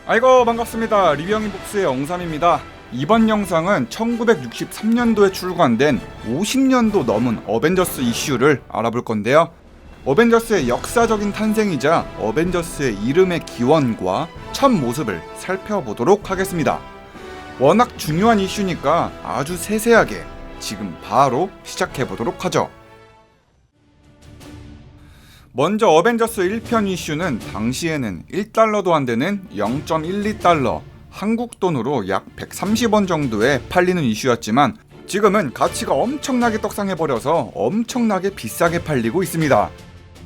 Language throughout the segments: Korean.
아이고 반갑습니다. 리뷰형인 복스의 엉삼입니다. 이번 영상은 1963년도에 출간된 50년도 넘은 어벤져스 이슈를 알아볼 건데요. 어벤져스의 역사적인 탄생이자 어벤져스의 이름의 기원과 첫 모습을 살펴보도록 하겠습니다. 워낙 중요한 이슈니까 아주 세세하게 지금 바로 시작해보도록 하죠. 먼저 어벤져스 1편 이슈는 당시에는 1달러도 안되는 0.12달러, 한국 돈으로 약 130원 정도에 팔리는 이슈였지만 지금은 가치가 엄청나게 떡상해버려서 엄청나게 비싸게 팔리고 있습니다.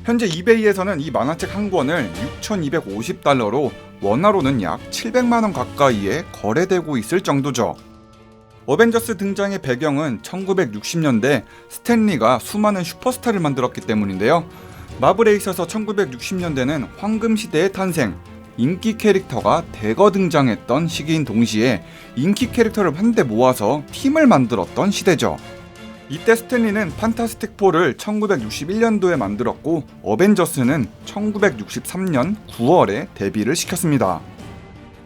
현재 이베이에서는 이 만화책 한 권을 6,250달러로 원화로는 약 700만원 가까이에 거래되고 있을 정도죠. 어벤져스 등장의 배경은 1960년대 스탠리가 수많은 슈퍼스타를 만들었기 때문인데요. 마블에 있어서 1960년대는 황금시대의 탄생, 인기 캐릭터가 대거 등장했던 시기인 동시에 인기 캐릭터를 한데 모아서 팀을 만들었던 시대죠. 이때 스탠리는 판타스틱 4를 1961년도에 만들었고 어벤져스는 1963년 9월에 데뷔를 시켰습니다.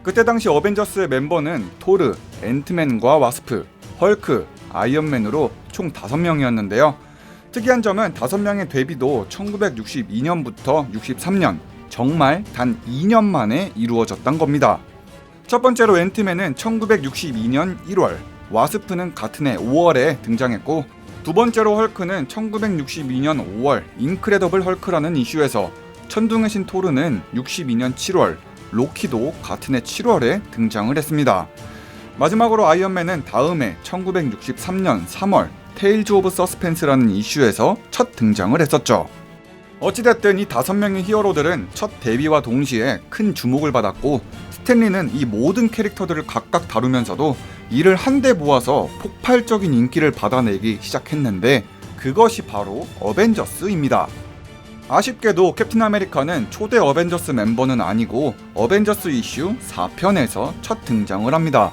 그때 당시 어벤져스의 멤버는 토르, 앤트맨과 와스프, 헐크, 아이언맨으로 총 5명이었는데요. 특이한 점은 5명의 데뷔도 1962년부터 63년, 정말 단 2년 만에 이루어졌던 겁니다. 첫 번째로 앤트맨은 1962년 1월, 와스프는 같은 해 5월에 등장했고, 두 번째로 헐크는 1962년 5월 인크레더블 헐크라는 이슈에서, 천둥의 신 토르는 62년 7월, 로키도 같은 해 7월에 등장을 했습니다. 마지막으로 아이언맨은 다음해 1963년 3월 테일즈 오브 서스펜스라는 이슈에서 첫 등장을 했었죠. 어찌됐든 이 5명의 히어로들은 첫 데뷔와 동시에 큰 주목을 받았고 스탠리는 이 모든 캐릭터들을 각각 다루면서도 이를 한데 모아서 폭발적인 인기를 받아내기 시작했는데 그것이 바로 어벤져스입니다. 아쉽게도 캡틴 아메리카는 초대 어벤져스 멤버는 아니고 어벤져스 이슈 4편에서 첫 등장을 합니다.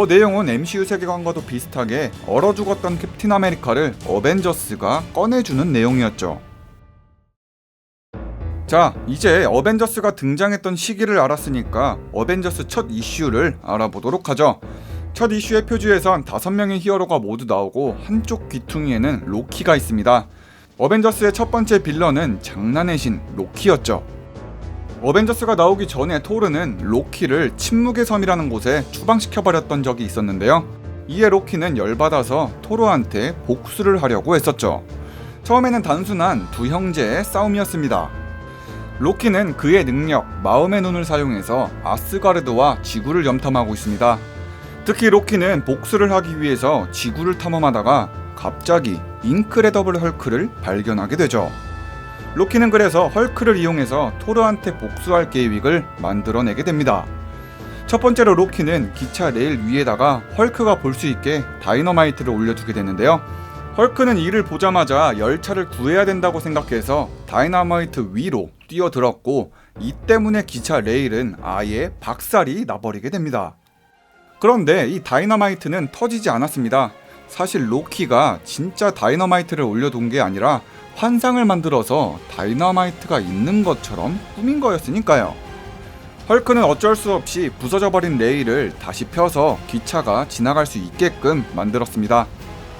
내용은 MCU 세계관과도 비슷하게 얼어 죽었던 캡틴 아메리카를 어벤져스가 꺼내주는 내용이었죠. 자, 이제 어벤져스가 등장했던 시기를 알았으니까 어벤져스 첫 이슈를 알아보도록 하죠. 첫 이슈의 표지에선 5명의 히어로가 모두 나오고 한쪽 귀퉁이에는 로키가 있습니다. 어벤져스의 첫 번째 빌런은 장난의 신 로키였죠. 어벤져스가 나오기 전에 토르는 로키를 침묵의 섬이라는 곳에 추방시켜버렸던 적이 있었는데요. 이에 로키는 열받아서 토르한테 복수를 하려고 했었죠. 처음에는 단순한 두 형제의 싸움이었습니다. 로키는 그의 능력, 마음의 눈을 사용해서 아스가르드와 지구를 염탐하고 있습니다. 특히 로키는 복수를 하기 위해서 지구를 탐험하다가 갑자기 인크레더블 헐크를 발견하게 되죠. 로키는 그래서 헐크를 이용해서 토르한테 복수할 계획을 만들어내게 됩니다. 첫 번째로 로키는 기차 레일 위에다가 헐크가 볼 수 있게 다이너마이트를 올려두게 되는데요. 헐크는 이를 보자마자 열차를 구해야 된다고 생각해서 다이너마이트 위로 뛰어들었고 이 때문에 기차 레일은 아예 박살이 나버리게 됩니다. 그런데 이 다이너마이트는 터지지 않았습니다. 사실 로키가 진짜 다이너마이트를 올려둔 게 아니라 환상을 만들어서 다이너마이트가 있는 것처럼 꾸민 거였으니까요. 헐크는 어쩔 수 없이 부서져버린 레일을 다시 펴서 기차가 지나갈 수 있게끔 만들었습니다.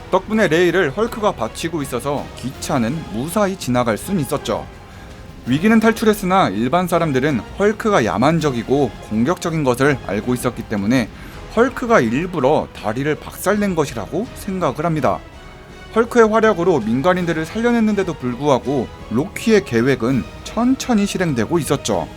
덕분에 레일을 헐크가 받치고 있어서 기차는 무사히 지나갈 순 있었죠. 위기는 탈출했으나 일반 사람들은 헐크가 야만적이고 공격적인 것을 알고 있었기 때문에 헐크가 일부러 다리를 박살낸 것이라고 생각을 합니다. 헐크의 활약으로 민간인들을 살려냈는데도 불구하고 로키의 계획은 천천히 실행되고 있었죠.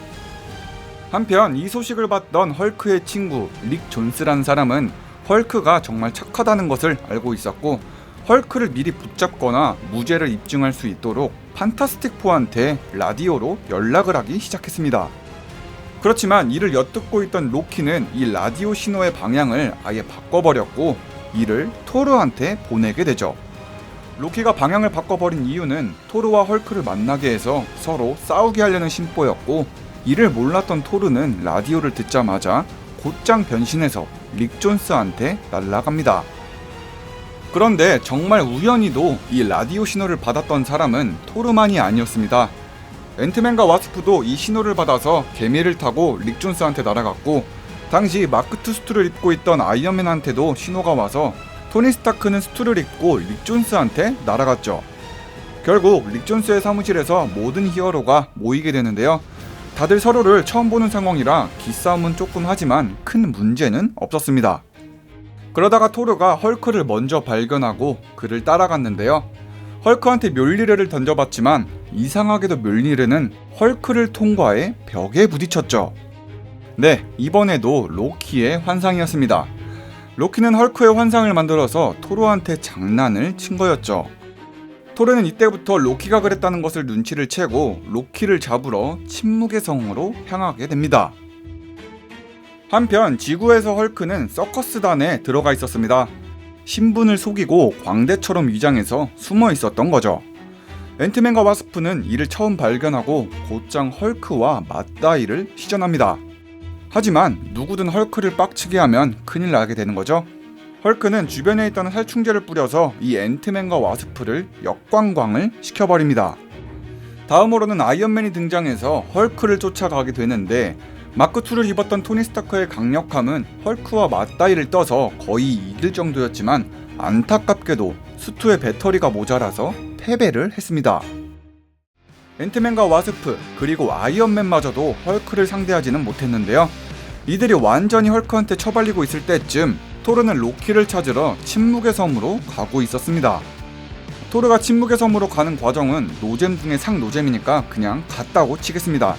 한편 이 소식을 받던 헐크의 친구 릭 존스라는 사람은 헐크가 정말 착하다는 것을 알고 있었고 헐크를 미리 붙잡거나 무죄를 입증할 수 있도록 판타스틱 4한테 라디오로 연락을 하기 시작했습니다. 그렇지만 이를 엿듣고 있던 로키는 이 라디오 신호의 방향을 아예 바꿔버렸고 이를 토르한테 보내게 되죠. 로키가 방향을 바꿔버린 이유는 토르와 헐크를 만나게 해서 서로 싸우게 하려는 심보였고 이를 몰랐던 토르는 라디오를 듣자마자 곧장 변신해서 릭 존스한테 날아갑니다. 그런데 정말 우연히도 이 라디오 신호를 받았던 사람은 토르만이 아니었습니다. 앤트맨과 와스프도 이 신호를 받아서 개미를 타고 릭 존스한테 날아갔고, 당시 마크2 수트를 입고 있던 아이언맨한테도 신호가 와서 토니 스타크는 수트를 입고 릭 존스한테 날아갔죠. 결국 릭 존스의 사무실에서 모든 히어로가 모이게 되는데요. 다들 서로를 처음 보는 상황이라 기싸움은 조금 하지만 큰 문제는 없었습니다. 그러다가 토르가 헐크를 먼저 발견하고 그를 따라갔는데요. 헐크한테 멸리레를 던져봤지만 이상하게도 멸리레는 헐크를 통과해 벽에 부딪혔죠. 네, 이번에도 로키의 환상이었습니다. 로키는 헐크의 환상을 만들어서 토르한테 장난을 친 거였죠. 토르는 이때부터 로키가 그랬다는 것을 눈치를 채고 로키를 잡으러 침묵의 성으로 향하게 됩니다. 한편 지구에서 헐크는 서커스단에 들어가 있었습니다. 신분을 속이고 광대처럼 위장해서 숨어 있었던 거죠. 앤트맨과 와스프는 이를 처음 발견하고 곧장 헐크와 맞다이를 시전합니다. 하지만 누구든 헐크를 빡치게 하면 큰일 나게 되는 거죠. 헐크는 주변에 있던 살충제를 뿌려서 이 앤트맨과 와스프를 역광광을 시켜버립니다. 다음으로는 아이언맨이 등장해서 헐크를 쫓아가게 되는데, 마크2를 입었던 토니 스타크의 강력함은 헐크와 맞다이를 떠서 거의 이길 정도였지만 안타깝게도 수트의 배터리가 모자라서 패배를 했습니다. 앤트맨과 와스프 그리고 아이언맨마저도 헐크를 상대하지는 못했는데요. 이들이 완전히 헐크한테 처발리고 있을 때쯤 토르는 로키를 찾으러 침묵의 섬으로 가고 있었습니다. 토르가 침묵의 섬으로 가는 과정은 노잼 중에 상노잼이니까 그냥 갔다고 치겠습니다.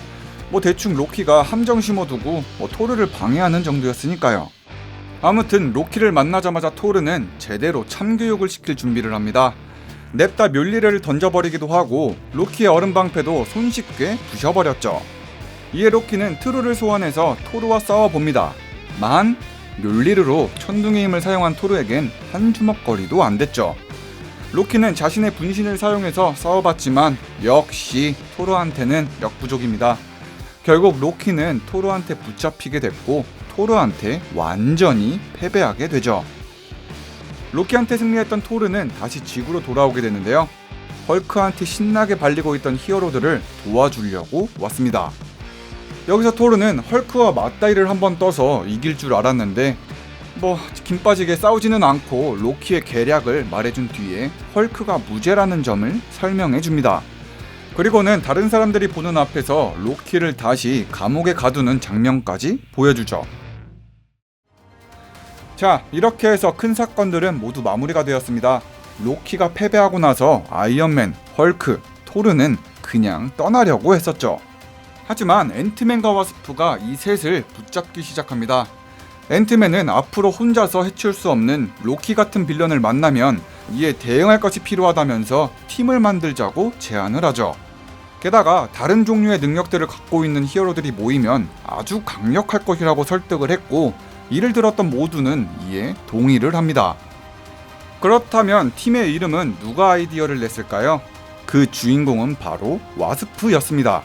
대충 로키가 함정 심어두고 토르를 방해하는 정도였으니까요. 아무튼 로키를 만나자마자 토르는 제대로 참교육을 시킬 준비를 합니다. 냅다 멸리레를 던져버리기도 하고 로키의 얼음방패도 손쉽게 부셔버렸죠. 이에 로키는 트루를 소환해서 토르와 싸워봅니다. 만 멸리르로 천둥의 힘을 사용한 토르에겐 한 주먹거리도 안됐죠. 로키는 자신의 분신을 사용해서 싸워봤지만 역시 토르한테는 역부족입니다. 결국 로키는 토르한테 붙잡히게 됐고 토르한테 완전히 패배하게 되죠. 로키한테 승리했던 토르는 다시 지구로 돌아오게 되는데요. 헐크한테 신나게 발리고 있던 히어로들을 도와주려고 왔습니다. 여기서 토르는 헐크와 맞다이를 한번 떠서 이길 줄 알았는데 김 빠지게 싸우지는 않고 로키의 계략을 말해준 뒤에 헐크가 무죄라는 점을 설명해줍니다. 그리고는 다른 사람들이 보는 앞에서 로키를 다시 감옥에 가두는 장면까지 보여주죠. 자, 이렇게 해서 큰 사건들은 모두 마무리가 되었습니다. 로키가 패배하고 나서 아이언맨, 헐크, 토르는 그냥 떠나려고 했었죠. 하지만 앤트맨과 와스프가 이 셋을 붙잡기 시작합니다. 앤트맨은 앞으로 혼자서 해칠 수 없는 로키 같은 빌런을 만나면 이에 대응할 것이 필요하다면서 팀을 만들자고 제안을 하죠. 게다가 다른 종류의 능력들을 갖고 있는 히어로들이 모이면 아주 강력할 것이라고 설득을 했고, 이를 들었던 모두는 이에 동의를 합니다. 그렇다면 팀의 이름은 누가 아이디어를 냈을까요? 그 주인공은 바로 와스프였습니다.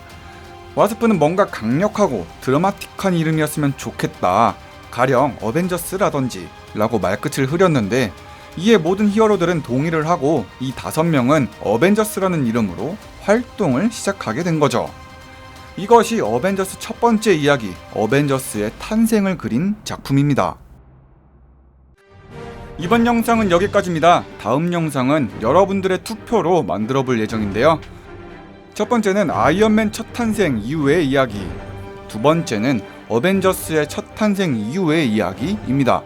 와스프는 뭔가 강력하고 드라마틱한 이름이었으면 좋겠다, 가령 어벤져스라던지 라고 말끝을 흐렸는데, 이에 모든 히어로들은 동의를 하고 이 5명은 어벤져스라는 이름으로 활동을 시작하게 된 거죠. 이것이 어벤져스 첫 번째 이야기, 어벤져스의 탄생을 그린 작품입니다. 이번 영상은 여기까지입니다. 다음 영상은 여러분들의 투표로 만들어 볼 예정인데요. 첫 번째는 아이언맨 첫 탄생 이후의 이야기, 두 번째는 어벤져스의 첫 탄생 이후의 이야기입니다.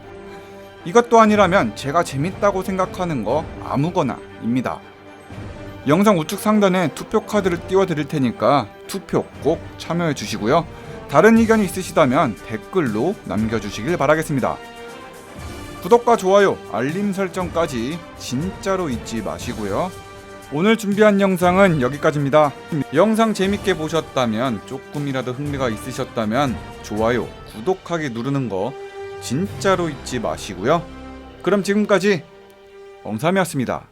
이것도 아니라면 제가 재밌다고 생각하는 거 아무거나입니다. 영상 우측 상단에 투표 카드를 띄워드릴 테니까 투표 꼭 참여해 주시고요. 다른 의견이 있으시다면 댓글로 남겨주시길 바라겠습니다. 구독과 좋아요, 알림 설정까지 진짜로 잊지 마시고요. 오늘 준비한 영상은 여기까지입니다. 영상 재밌게 보셨다면, 조금이라도 흥미가 있으셨다면 좋아요, 구독하기 누르는 거 진짜로 잊지 마시고요. 그럼 지금까지 엉삼이었습니다.